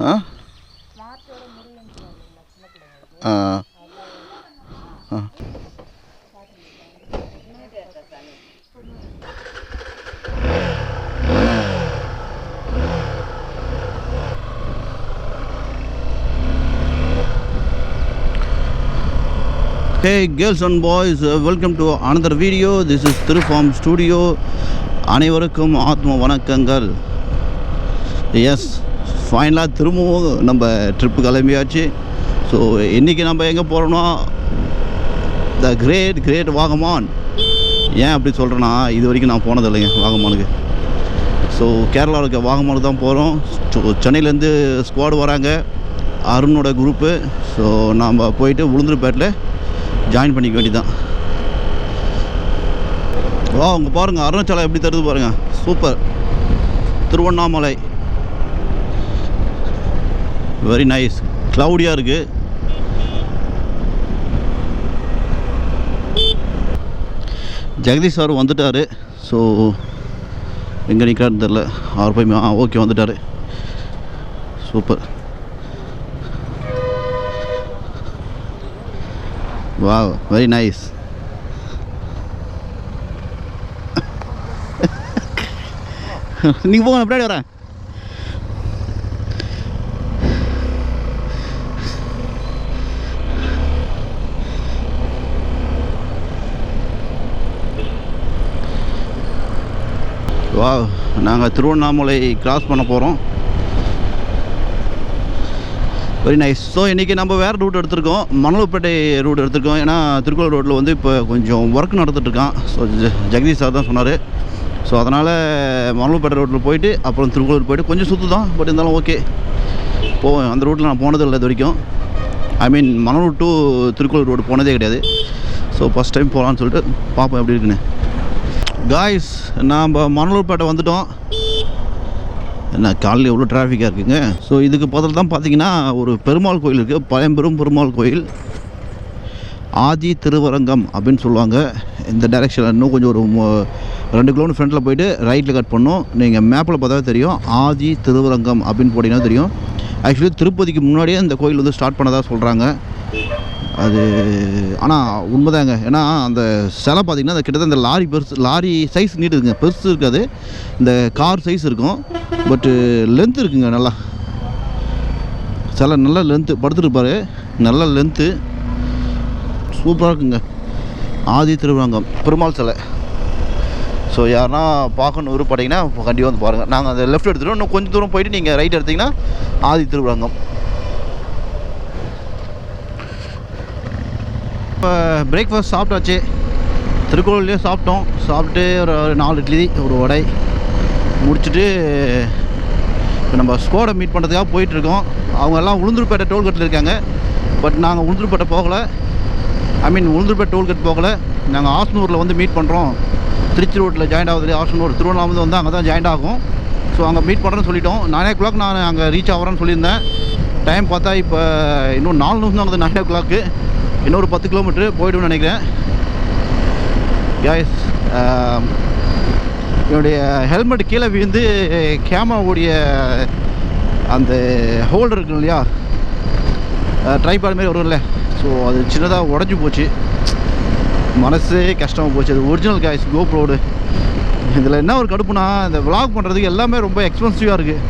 Ah ah ah Hey girls and boys, welcome to another video. This is Tirufarm studio. அனைவருக்கும் ஆத்ம வணக்கங்கள். S, ஃபைனலாக திரும்பவும் நம்ம ட்ரிப்பு கிளம்பியாச்சு. ஸோ இன்றைக்கி நம்ம எங்கே போகிறோம்னா த கிரேட் வாகமான். ஏன் அப்படி சொல்கிறேன்னா, இது வரைக்கும் நான் போனது இல்லைங்க வாகமானுக்கு. ஸோ கேரளாவில் இருக்க வாகமானுக்கு தான் போகிறோம். ஸோ சென்னையிலேருந்து ஸ்குவாடு வராங்க, அருணோட குரூப்பு. ஸோ நாம் போயிட்டு உளுந்தூர்பேட்டில் ஜாயின் பண்ணிக்க வேண்டியதான். வா, அவங்க பாருங்கள் அருணாச்சலம் எப்படி தருது பாருங்கள், சூப்பர். திருவண்ணாமலை வெரி நைஸ், க்ளவுடியாக இருக்குது. ஜெகதீஷ் சார் வந்துட்டார். ஸோ எங்கே நிற்கிறாருன்னு தெரில, அவர் போய் ஓகே வந்துட்டார், சூப்பர். Wow, very nice. நீங்கள் போங்க, பின்னாடி வரேன். வாவ், நாங்கள் திருவண்ணாமலை கிராஸ் பண்ண போகிறோம். Very nice. ஸோ இன்றைக்கி நம்ம வேறு ரூட் எடுத்திருக்கோம், மணலூர்பேட்டை ரூட் எடுத்திருக்கோம். ஏன்னா திருக்குறள் ரோட்டில் வந்து இப்போ கொஞ்சம் ஒர்க் நடந்துகிட்ருக்கான். ஸோ ஜெகதீஷ் சார் தான் சொன்னார். ஸோ அதனால் மணலூர்பேட்டை ரோட்டில் போயிட்டு அப்புறம் திருக்குறள் போயிட்டு கொஞ்சம் சுற்று தான், பட் இருந்தாலும் ஓகே போவேன். அந்த ரூட்டில் நான் போனது இல்லை இது வரைக்கும். ஐ மீன் மணலூர் டு திருக்குறள் ரோடு போனதே கிடையாது. ஸோ ஃபஸ்ட் டைம் போகலான்னு சொல்லிட்டு பார்ப்போம் எப்படி இருக்குன்னு. காய்ஸ், நாம் மணலூர்பேட்டை வந்துவிட்டோம். என்ன காலையில் எவ்வளோ டிராஃபிக்காக இருக்குங்க. ஸோ இதுக்கு பதில் தான் பார்த்தீங்கன்னா ஒரு பெருமாள் கோயில் இருக்குது, பழம்பெரும் பெருமாள் கோயில், ஆதி திருவரங்கம் அப்படின்னு சொல்லுவாங்க. இந்த டைரெக்ஷனில் இன்னும் கொஞ்சம் ஒரு 2 கிலோமீட்டர் ஃப்ரண்ட்டில் போய்ட்டு ரைட்டில் கட் பண்ணோம். நீங்கள் மேப்பில் பார்த்தாவே தெரியும், ஆதி திருவரங்கம் அப்படின்னு போட்டிங்கன்னா தெரியும். ஆக்சுவலி திருப்பதிக்கு முன்னாடியே இந்த கோயில் வந்து ஸ்டார்ட் பண்ணதாக சொல்கிறாங்க. அது ஆனால் உண்மைதாங்க. ஏன்னா அந்த சிலை பார்த்திங்கன்னா அந்த கிட்டத்தட்ட இந்த லாரி பெருசு, லாரி சைஸ் நீட்டுதுங்க, பெருசு இருக்காது, இந்த கார் சைஸ் இருக்கும். பட்டு லென்த்து இருக்குங்க, நல்லா சிலை நல்லா லென்த்து, படுத்துருப்பார், நல்ல லென்த்து, சூப்பராக இருக்குங்க. ஆதி திருவரங்கம் பெருமாள் சிலை. ஸோ யாருன்னா பார்க்கணும் விருப்பப்பட்டீங்கன்னா கண்டிப்பாக வந்து பாருங்கள். நாங்கள் அந்த லெஃப்ட் எடுத்துகிட்டோம், இன்னும் கொஞ்சம் தூரம் போயிட்டு நீங்கள் ரைட் எடுத்திங்கன்னா ஆதி திருவரங்கம். இப்போ பிரேக்ஃபாஸ்ட் சாப்பிட்டாச்சு, திருக்கோவிலே சாப்பிட்டோம். சாப்பிட்டு ஒரு 4 இட்லி ஒரு வடை முடிச்சுட்டு இப்போ நம்ம ஸ்குவாடை மீட் பண்ணுறதுக்காக போயிட்டுருக்கோம். அவங்க எல்லாம் உளுந்தூர்பேட்டை டோல்கேட்டில் இருக்காங்க. பட் நாங்கள் உளுந்தூர்பேட்டை போகலை, ஐ மீன் உளுந்தூர்பேட்டை டோல்கேட் போகலை. நாங்கள் ஆசனூரில் வந்து மீட் பண்ணுறோம். திருச்சி ரோட்டில் ஜாயின் ஆகுது ஆசனூர், திருவண்ணாமலை வந்து அங்கே தான் ஜாயின் ஆகும். ஸோ அங்கே மீட் பண்ணுறேன்னு சொல்லிட்டோம். 9 o'clock நான் அங்கே ரீச் ஆகிறேன்னு சொல்லியிருந்தேன். டைம் பார்த்தா இப்போ இன்னும் 4 நிமிஷம் தான் ஆகுது 9 o'clock. இன்னொரு 10 கிலோமீட்டரு போய்டுன்னு நினைக்கிறேன். கேஸ், என்னுடைய ஹெல்மெட் கீழே விழுந்து கேமராவுடைய அந்த ஹோல்டர் இருக்கு இல்லையா, ட்ரைபாட் மாதிரி வரும்ல, ஸோ அது சின்னதாக உடஞ்சி போச்சு. மனசே கஷ்டமாக போச்சு. அது ஒரிஜினல் கேஸ் கோப்ரோடு. இதில் என்ன ஒரு கடுப்புனா, இந்த விளாக் பண்ணுறதுக்கு எல்லாமே ரொம்ப எக்ஸ்பென்சிவாக இருக்குது.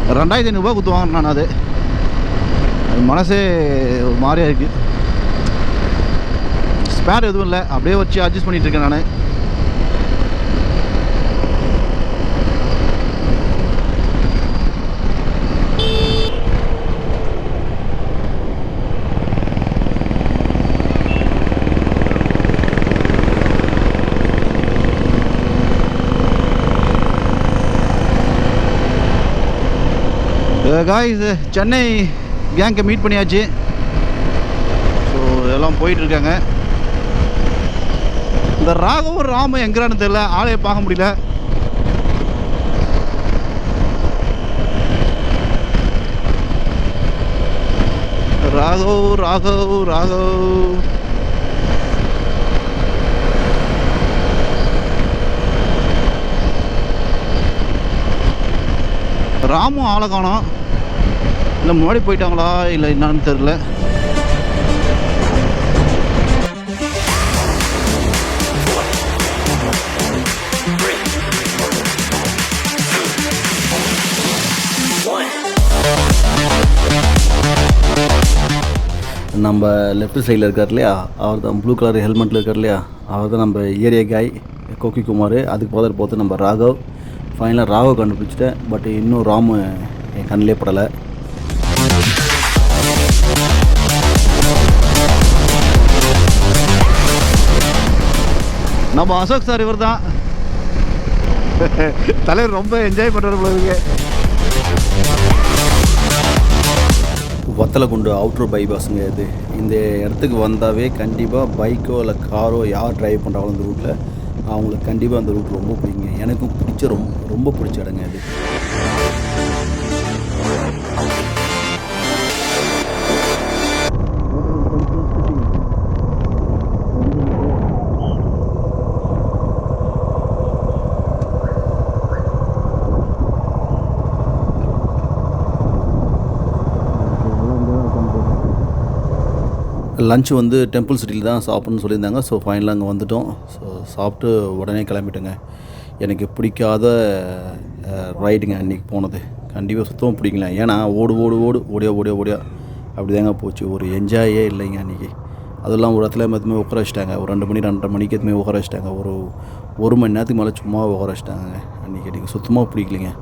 2500 ரூபா கொடுத்து வாங்கினேன் நான். அது மனசே ஒரு மாதிரியாக இருக்குது. ஸ்பேர் எதுவும் இல்லை, அப்படியே வச்சு அட்ஜஸ்ட் பண்ணிகிட்ருக்கேன் நான். காய்ஸ், சென்னை கேங்கை மீட் பண்ணியாச்சு. ஸோ எல்லாம் போயிட்டுருக்காங்க. இந்த ராகவும் ராம எங்கிறான்னு தெரியல, ஆளையை பார்க்க முடியல. ராகவ் ராகவ் ராகவ் ராமும் ஆளை காணோம். முன்னாடி போயிட்டாங்களா இல்லை என்னான்னு தெரில. நம்ம லெஃப்ட் சைடில் இருக்கார் இல்லையா, அவர் தான் ப்ளூ கலர் ஹெல்மெட்டில் இருக்கார் இல்லையா, அவர் தான் நம்ம ஏரியா காய் கோக்கி குமார். அதுக்கு பதர் பார்த்து நம்ம ராகவ். ஃபைனலாக ராகவ் கண்டுபிடிச்சிட்டேன். பட் இன்னும் ராமு என் கண்ணிலே படலை. நம்ம அசோக் சார் இவர் தான் தலைவர். ரொம்ப என்ஜாய் பண்ணுற போல. வத்தலக்குண்டு அவுட்ரு பைபாஸுங்க இது. இந்த இடத்துக்கு வந்தாவே கண்டிப்பாக பைக்கோ இல்லை காரோ யார் ட்ரைவ் பண்ணுறாங்களோ அந்த ரூட்டில் அவங்களுக்கு கண்டிப்பாக அந்த ரூட் ரொம்ப பிடிக்குங்க. எனக்கும் பிடிச்ச ரொம்ப பிடிச்ச இடங்க இது. லன்ச் வந்து டெம்பிள் சிட்டியில் தான் சாப்பிட்ணுன்னு சொல்லியிருந்தாங்க. ஸோ ஃபைனலாக அங்கே வந்துவிட்டோம். ஸோ சாப்பிட்டு உடனே கிளம்பிட்டேங்க. எனக்கு பிடிக்காத ரைடுங்க அன்றைக்கி போனது. கண்டிப்பாக சுத்தமாக பிடிக்கல. ஏன்னா ஓடியா அப்படி தாங்க போச்சு. ஒரு என்ஜாயே இல்லைங்க அன்றைக்கி. அதெல்லாம் ஒரு இடத்துல எதுவுமே உட்கார வச்சிட்டாங்க. ஒரு 2 மணி 2:30 மணிக்கு எதுவுமே உட்கார வச்சிட்டாங்க. ஒரு மணி நேரத்துக்கு மேலே சும்மா உட்கார வச்சிட்டாங்க. அன்றைக்கி எனக்கு சுத்தமாக பிடிக்கலைங்க.